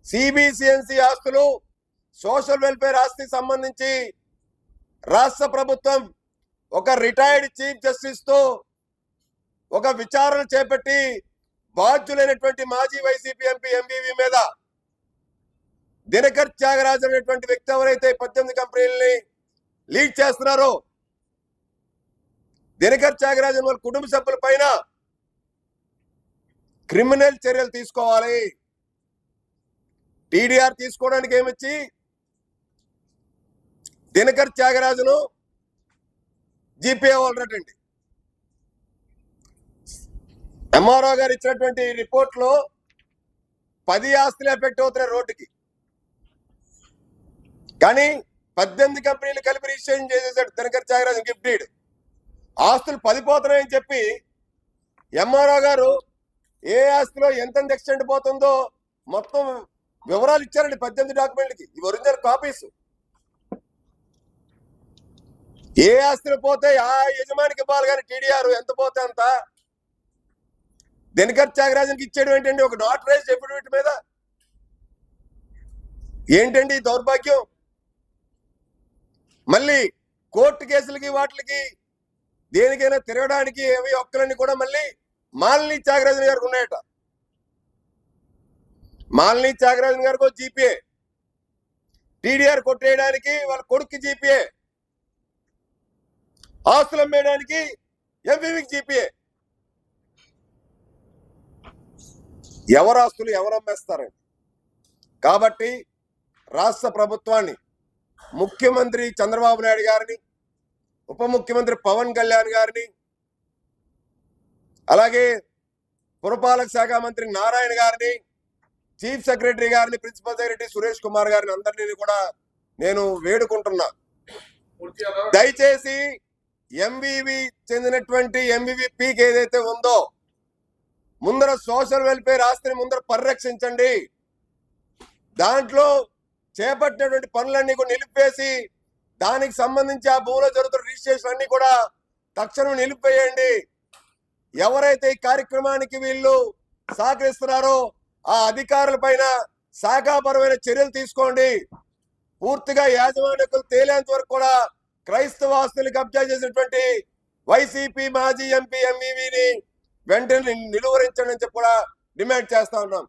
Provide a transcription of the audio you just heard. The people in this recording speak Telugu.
సిబిసిఎన్సి ఆస్తులు, సోషల్ వెల్ఫేర్ ఆస్తి సంబంధించి రాష్ట్ర ప్రభుత్వం ఒక రిటైర్డ్ చీఫ్ జస్టిస్ తో ఒక విచారణ చేపట్టి బాధ్యులైనటువంటి మాజీ వైసీపీ ఎంపీ ఎంవివి మీద దినకర్ త్యాగరాజు అనేటువంటి వ్యక్తి ఎవరైతే 18 కంపెనీలని లీడ్ చేస్తున్నారో దినకర్ త్యాగరాజన్ వాళ్ళ కుటుంబ సభ్యుల పైన క్రిమినల్ చర్యలు తీసుకోవాలి. టీడీఆర్ తీసుకోవడానికి ఏమిచ్చి దినకర్ త్యాగరాజును జీపీఏ వాళ్ళటండి. ఎంఆర్ఓ గారు ఇచ్చినటువంటి రిపోర్ట్ లో 10 ఆస్తులు ఎఫెక్ట్ అవుతున్నాయి రోడ్డుకి, కానీ 18 కంపెనీలు కలిపి రిజిస్ట్రేషన్ చేసేసాడు దినకర్ త్యాగరాజన్ గిఫ్ట్ డీడ్. ఆస్తులు 10 పోతున్నాయని చెప్పి ఎంఆర్ఓ గారు ఏ ఆస్తిలో ఎంత ఎక్స్టెండ్ పోతుందో మొత్తం వివరాలు ఇచ్చారండి 18 డాక్యుమెంట్లకి. ఇవి ఒరిజినల్ కాపీస్. ఏ ఆస్తులు పోతే ఆ యజమానికి ఇవ్వాలి, కానీ టీడీఆర్ ఎంత పోతే అంత. దినకర్ త్యాగరాజన్కి ఇచ్చేయడం ఏంటండి ఒక నాటరైజ్డ్ ఎఫిడవిట్ మీద? ఏంటండి దౌర్భాగ్యం? మళ్ళీ కోర్టు కేసులకి వాటికి దేనికైనా తిరగడానికి అవి ఒక్కలన్నీ కూడా మళ్ళీ మాలిని త్యాగరాజన్ గారికి ఉన్నాయట. మాలిని త్యాగరాజన్ గారికి జీపీఏ, టీడీఆర్ కొట్టేయడానికి వాళ్ళ కొడుక్కి జీపీఏ, ఆస్తులు అమ్మేయడానికి ఎంవివికి జీపీఏ. ఎవరు ఆస్తులు ఎవరు అమ్మేస్తారండి? కాబట్టి రాష్ట్ర ప్రభుత్వాన్ని, ముఖ్యమంత్రి చంద్రబాబు నాయుడు గారిని, ఉప ముఖ్యమంత్రి పవన్ కళ్యాణ్ గారిని, అలాగే పురపాలక శాఖ మంత్రి నారాయణ గారిని, చీఫ్ సెక్రటరీ గారిని, ప్రిన్సిపల్ సెక్రటరీ సురేష్ కుమార్ గారిని అందరినీ కూడా నేను వేడుకుంటున్నా, దయచేసి ఎంవివి చెందినటువంటి ఎంవివి పీక్ ఏదైతే ఉందో ముందర సోషల్ వెల్ఫేర్ ఆస్తిని ముందర పరిరక్షించండి. దాంట్లో చేపట్టినటువంటి పనులన్నీ కూడా నిలిపేసి దానికి సంబంధించి ఆ భూమిలో జరుగుతున్న రిజిస్ట్రేషన్ అన్ని కూడా తక్షణం నిలిపేయండి. ఎవరైతే ఈ కార్యక్రమానికి వీళ్ళు సహకరిస్తున్నారో ఆ అధికారుల పైన శాఖాపరమైన చర్యలు తీసుకోండి. పూర్తిగా యాజమాన్యకులు తేలేంత వరకు కూడా క్రైస్తవ ఆస్తులు కబ్జా చేసినటువంటి వైసీపీ మాజీ ఎంపీ ఎంవివిని వెంటనే నిలువరించండి అని చెప్పి కూడా డిమాండ్ చేస్తా ఉన్నాం.